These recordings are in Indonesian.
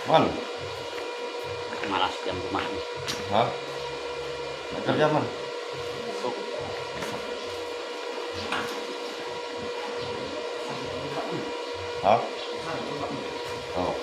Man, Malas jam rumah nih. hah? Nggak kerja man? Besok. Hah? Oh,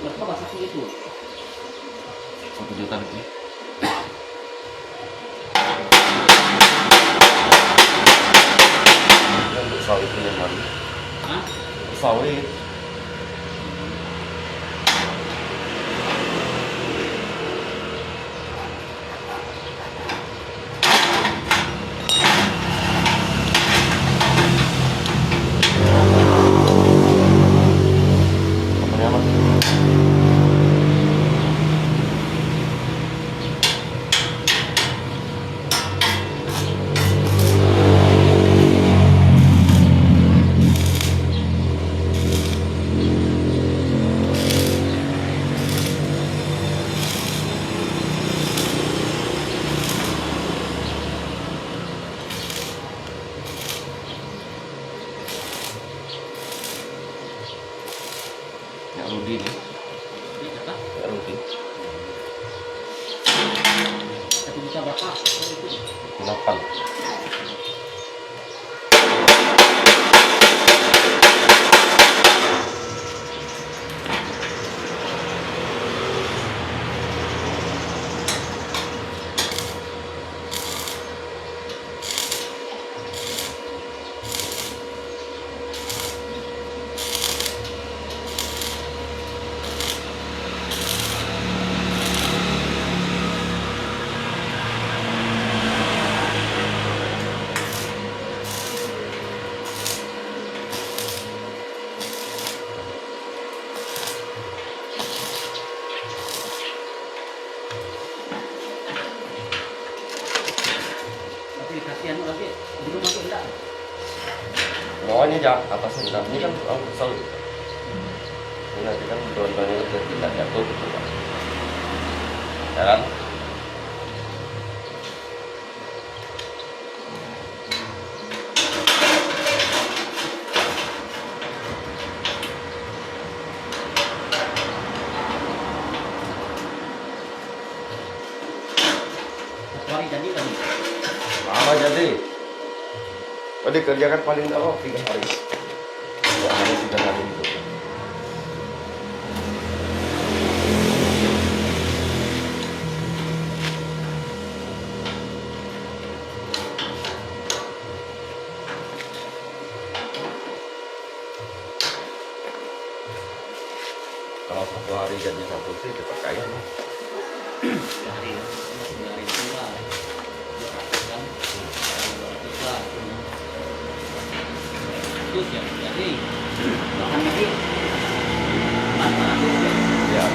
Berapa bahasa itu? 1 juta lebih. Yang untuk sawit ini man, Hah? sawit. Apanya man? Ya Rudi nih, Ini berapa? ya Rudi. 1 juta berapa? Oh, itu. 8. Tapi dikasih anu lagi. Belum masuk enggak? Bawahnya jak, atasnya enggak. Ini kan angkut sawit. Ini nanti kan dua-duanya udah tidak jatuh gitu kan. Ya kan? Satu hari jadi tadi. Lama jadi. Oh, dikerjakan paling lama 3 hari. 2 hari 3 hari itu. Kalau 1 hari jadi 1 sih cepat kaya nih. 3 hari. 3 hari itu lah. 200 kan. 200 lah. Terus ya jadi. Bahan lagi. Bahan lagi. Ya.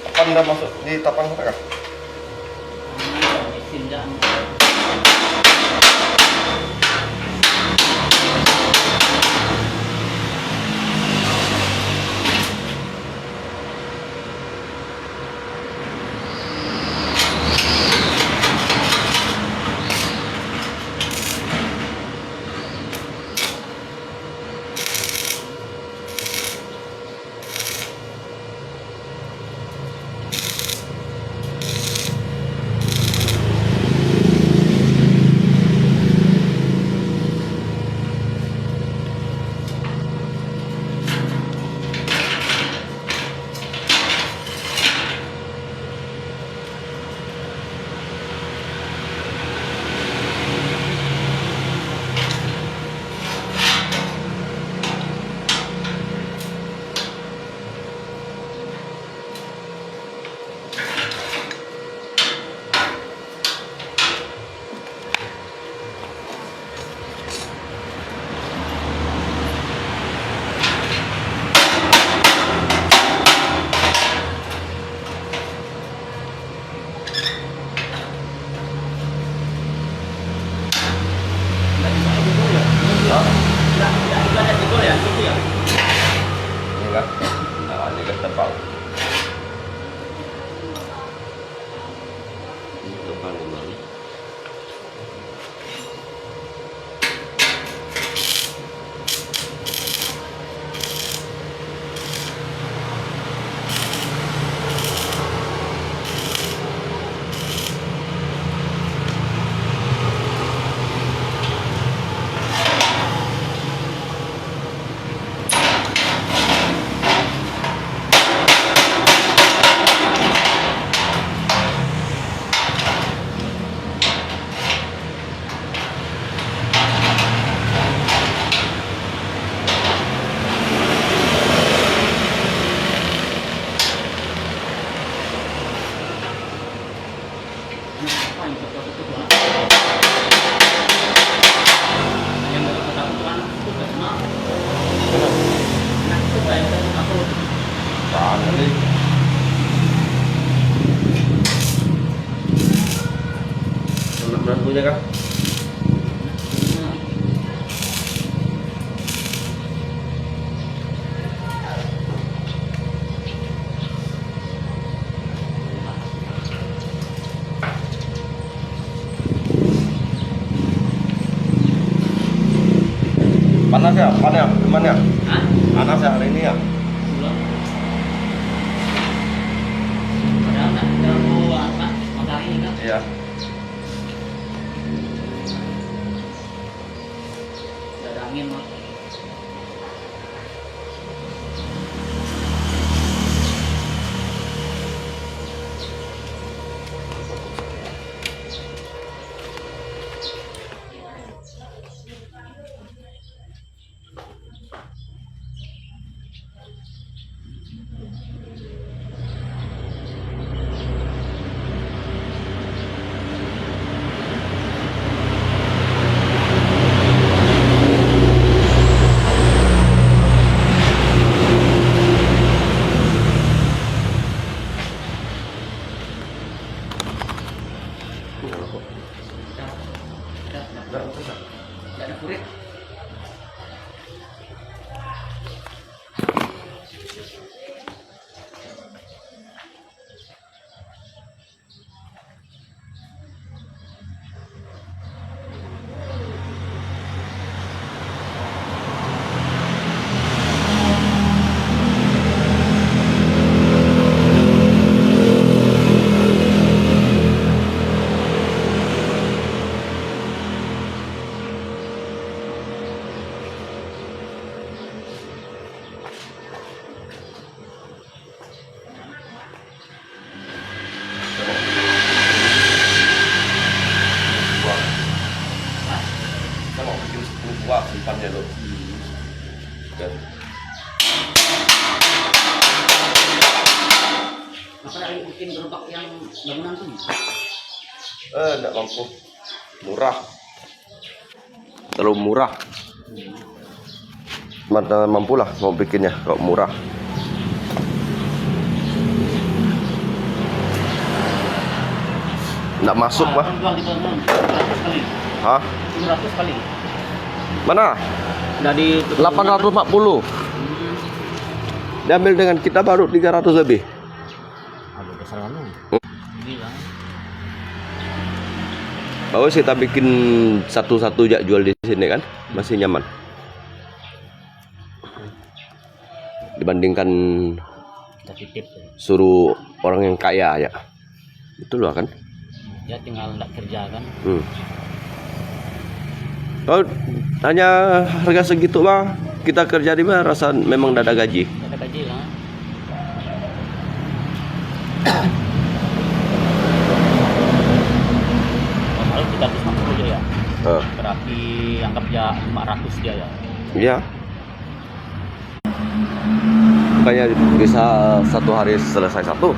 Apa Anda masuk di tapang sana kah? Mesin dan kan. Nah, ini kan tebal. Ini tebal ini. Jangan nih. Benar punya kan? Panas ya? Panas ya? Gimana ya? Panas ya hari ini ya? Padahal nggak terlalu matahari ini kan. Iya. Udah ada angin mah. Nggak ada kurit. Kita mau bikin 10 buah simpannya loh. Dan Masa lagi bikin gerobak yang bangunan tuh? enggak mampu. Murah. Terlalu murah. Mana mampu lah mau bikinnya kalau murah. Nggak masuk lah. Jual di bangunan 100 kali. Hah? 100 kali. Mana? Udah di 840. Diambil dengan kita baru 300 lebih. Aduh, kesalahan lu. Gila. Bagus kita bikin satu-satu jak jual di sini kan, masih nyaman. Dibandingkan Kita titip. suruh orang yang kaya ya. Itu loh kan. Ya tinggal nggak kerja kan. Kalau hanya harga segitu mah kita kerja di mana rasa memang tidak ada gaji. Nggak ada gaji kan. Kalau 350 aja ya. Berarti anggap ya 500 dia ya. Iya. Makanya bisa satu hari selesai satu.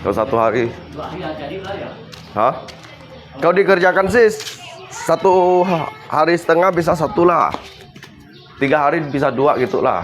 Kalau satu hari, 2 hari aja jadi lah ya. hah? Kalau dikerjakan sih satu hari setengah bisa satu lah. 3 hari bisa 2 gitu lah.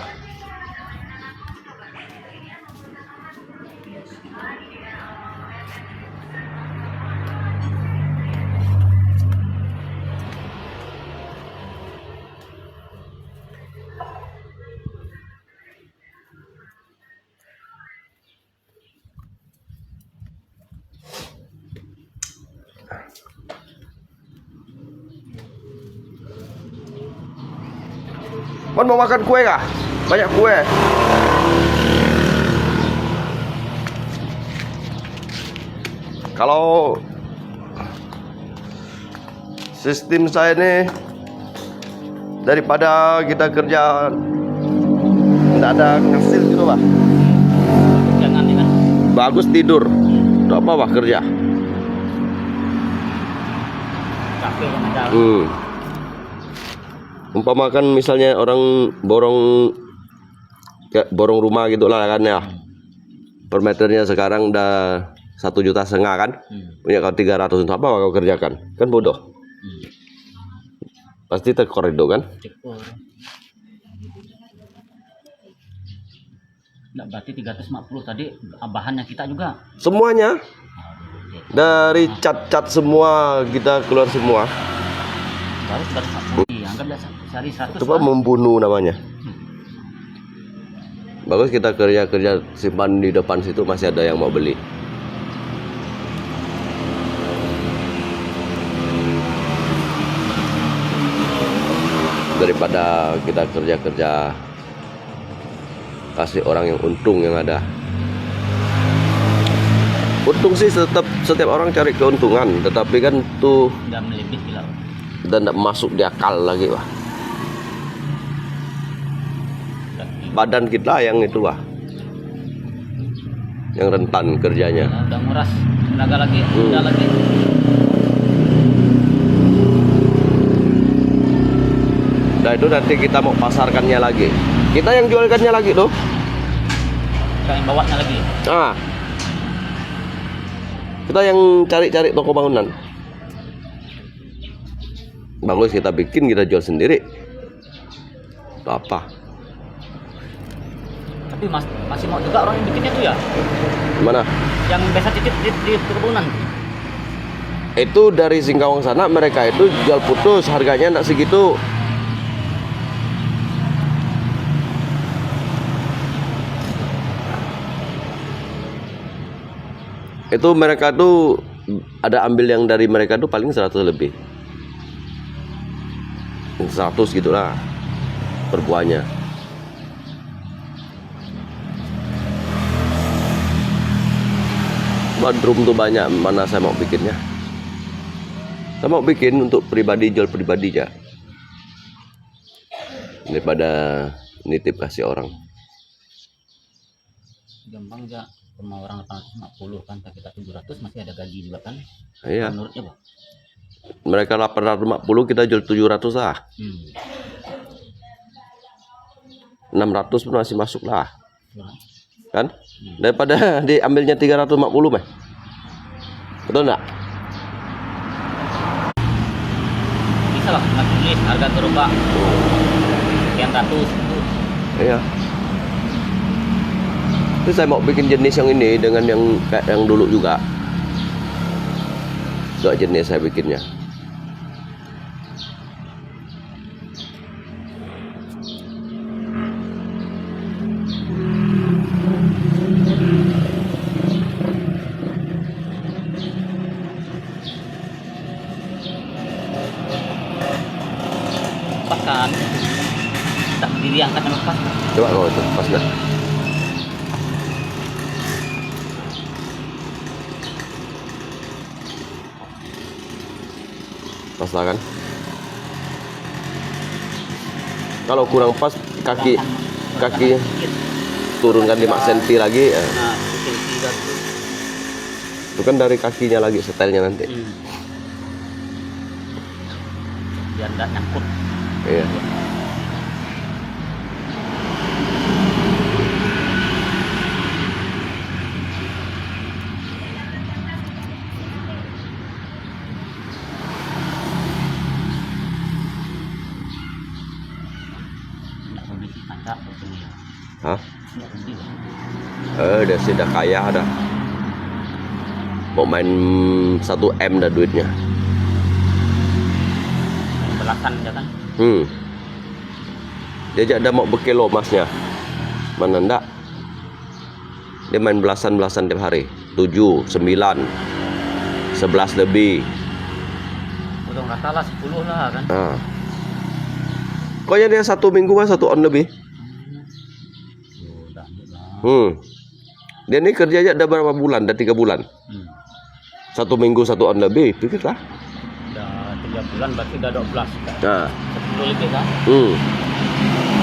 Kon mau makan kue kah? Banyak kue. Kalau sistem saya ini, daripada kita kerja nggak ada hasil gitu Pak. Jangan ini kan. Bagus tidur. Untuk apa Pak kerja? Capek yang ada. Umpamakan misalnya orang borong rumah gitu lah kan ya. Per meternya sekarang udah 1,5 juta kan. Punya kau 300 untuk apa kau kerjakan? Kan bodoh. Pasti terkoredo kan? Cekor. Nggak berarti 350 tadi bahannya kita juga. Semuanya. Dari cat-cat semua kita keluar semua. Baru 350. Anggap sehari 100. Coba membunuh namanya. Bagus kita kerja simpan di depan situ masih ada yang mau beli. Daripada kita kerja kasih orang yang untung yang ada. Untung sih setiap orang cari keuntungan, tetapi kan tuh Udah melebih gila. dan tidak masuk di akal lagi Wah. Badan kita yang itu Wah, yang rentan kerjanya. Udah nguras tenaga lagi, udah lagi. Nah itu nanti kita mau pasarkannya lagi. Kita yang jualkannya lagi tuh. Kita yang bawanya lagi. Nah, kita yang cari-cari toko bangunan. Bagus kita bikin, kita jual sendiri. Itu apa? Tapi masih mau juga orang yang bikinnya tuh ya? Mana? Yang biasa titip di perkebunan. Itu dari Singkawang sana, mereka itu jual putus, harganya enggak segitu. Itu mereka tuh ada ambil yang dari mereka tuh paling 100 lebih. 100 gitulah per buahnya. Bandrum tuh banyak, mana saya mau bikinnya. Saya mau bikin untuk pribadi, jual pribadi aja. Daripada nitip kasih orang. Gampang aja, rumah orang 850 kan, kita 700 masih ada gaji juga kan? Iya. Menurutnya Bang. Mereka 850, kita jual 700 lah. 600 pun masih masuk lah. Kan? Daripada diambilnya 350 mah. Betul enggak? Bisa lah, nggak tulis harga berubah. Sekian ratus. Iya. Itu saya mau bikin jenis yang ini dengan yang kayak yang dulu juga. Dua jenis saya bikinnya. Kan tak berdiri angkat yang lepas. Coba kau itu pas dah. Pas lah kan? Kalau kurang pas kaki turunkan 5 cm lagi ya. Nah, kecil-kecil Itu kan dari kakinya lagi setelnya nanti. Biar nggak nyangkut. Iya. Hah? Dia sih udah kaya dah. Mau main 1 M dah duitnya. Belasan aja kan? Dia ada mau berkilo emasnya. Mana ndak? Dia main belasan tiap hari. 7, 9, 11 lebih. Udah nggak salah 10 lah kan? Pokoknya dia 1 minggu mas 1 on lebih. Udah lah. Dia ini kerjanya udah berapa bulan? Udah 3 bulan. 1 minggu 1 on lebih, pikirlah. Udah 3 bulan berarti udah 12. Nah, 10 lebih kan?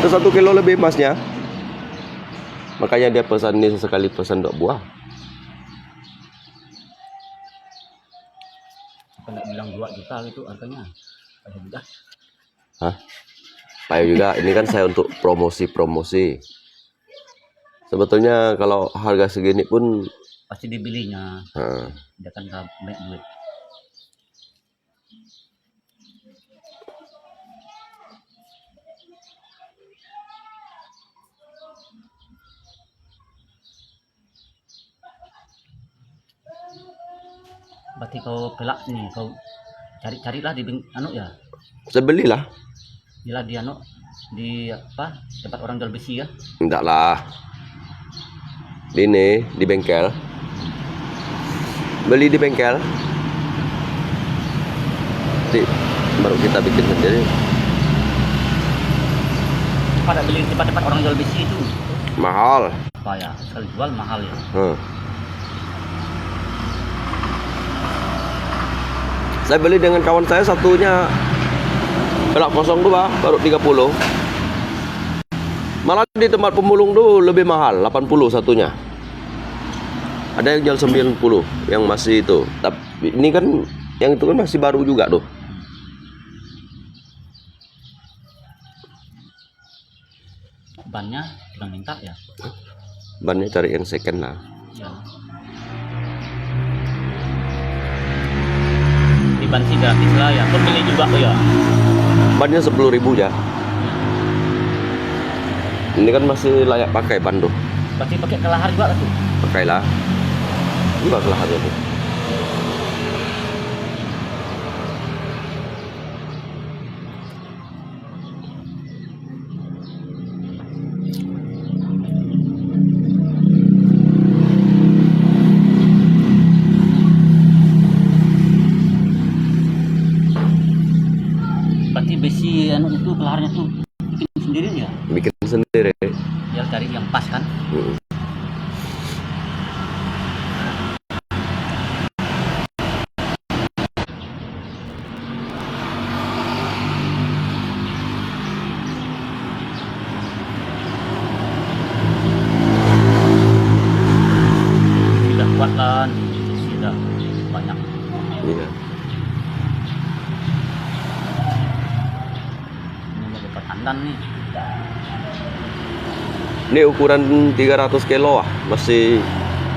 Itu 1 kilo lebih masnya. Makanya dia pesan ini sekali pesan 2 buah. Apa nak bilang 2 juta gitu harganya? Ada juga. Hah? Payah juga. Ini kan saya untuk promosi. Sebetulnya kalau harga segini pun Pasti dibelinya. Dia kan gak banyak duit. Berarti kau pelak nih, kau cari-carilah di ya. saya belilah. Bila di di apa tempat orang jual besi ya. Enggak lah. Ini di bengkel. Beli di bengkel. Nanti baru kita bikin sendiri. Pada beli di tempat-tempat orang jual besi itu Mahal. apa ya? Sekali jual mahal ya. Saya beli dengan kawan saya satunya pelak 02 baru 30. Malah di tempat pemulung tuh lebih mahal, 80 satunya. Ada yang jual 90 yang masih itu. Tapi ini kan yang itu kan masih baru juga tuh. Bannya tinggal minta ya. Bannya cari yang second lah. Ya. Di ban sih gratis lah ya. Kau beli juga kok ya. Bannya 10.000 ya. Ini kan masih layak pakai ban tuh. Berarti pakai kelahar juga lah tuh. Pakailah. Juga kelaharnya tuh. Berarti besi itu kelaharnya tuh bikin sendiri ya. Bikin sendiri. Ya cari yang pas kan. Sudah kuat kan. Sudah banyak. Iya. Ini mau pertandaan nih. Ini ukuran 300 kilo ah, masih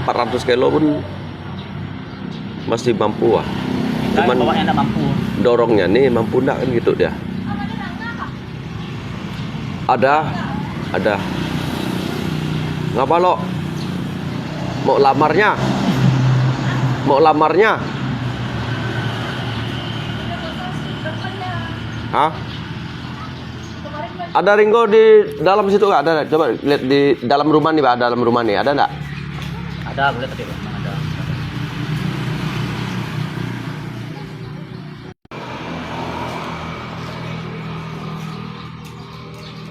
400 kilo pun masih mampu ah. Cuman bawahnya enggak mampu. dorongnya nih mampu enggak kan gitu dia. Ada. Ngapa lo? Mau lamarnya? Hah? Ada Ringo di dalam situ nggak? Ada. Coba lihat di dalam rumah nih, Pak. Dalam rumah nih, ada nggak? Ada, boleh tadi Bang, ada.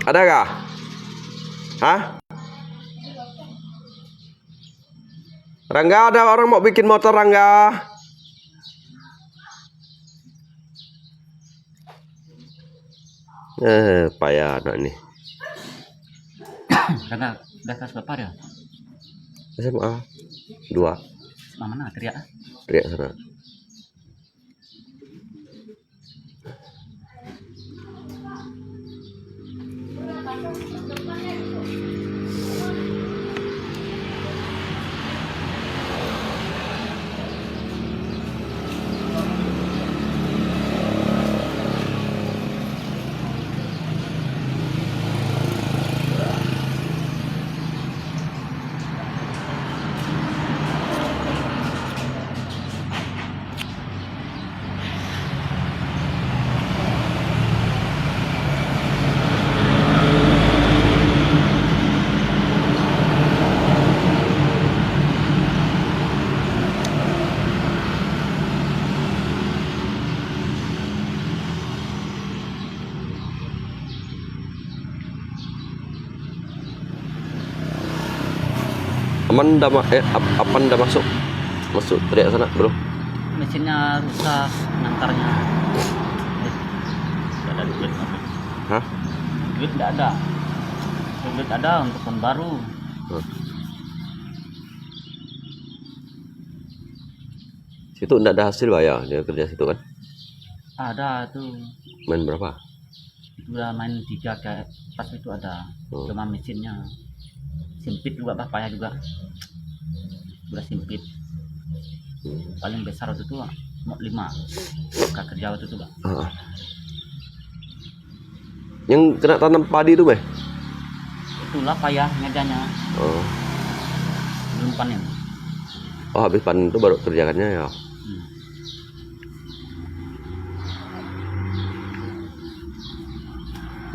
Ada nggak? Hah? Rangga, ada orang mau bikin motor, Rangga? Payah anak nih. Udah kelas berapa ya? SMA 2. Mana teriak? Teriak sana. Aman dah apa dah masuk? Masuk teriak sana, Bro. Mesinnya rusak, ngantarnya. Tidak ada duit. Hah? Duit tidak ada. Duit ada untuk tahun baru. Situ enggak ada hasil Pak ya, dia kerja situ kan? Ada tuh. Main berapa? Udah main 3 kayak pas itu ada. Cuma mesinnya sempit juga, Pak, payah juga. Udah sempit. Paling besar waktu itu mau 5 kerja waktu itu, Pak. Yang kena tanam padi itu Meh? Itulah payah ngejanya. Oh. Belum panen. Oh, habis panen itu baru kerjakannya ya.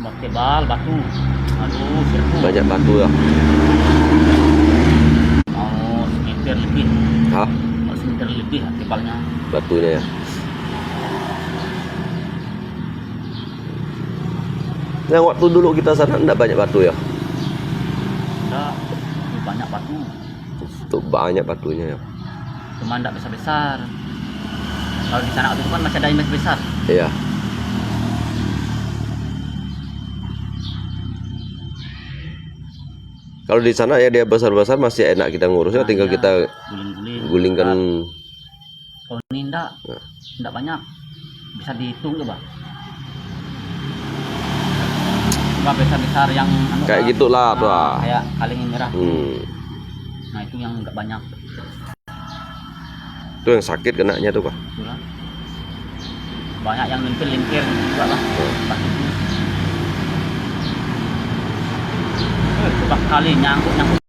Buat tebal batu. Aduh, serbu. Banyak batu ya. Mau semeter lebih. Hah? Mau semeter lebih tebalnya. Batunya ya. Yang waktu dulu kita sana enggak banyak batu ya? Udah banyak batu. Itu banyak batunya ya. Cuma enggak besar-besar. Kalau di sana waktu itu kan masih ada yang besar. Iya. Kalau di sana ya dia besar-besar masih enak kita ngurusnya, tinggal iya. kita gulingkan. Kalau ini enggak banyak. Bisa dihitung tuh, Bang. Cuma besar-besar yang Kayak gitulah, Pak. Kayak kaleng merah. Nah, itu yang enggak banyak. Itu yang sakit kenanya tuh, Pak. Itulah. Banyak yang limpir-limpir juga, Bang. Coba kali nyangkut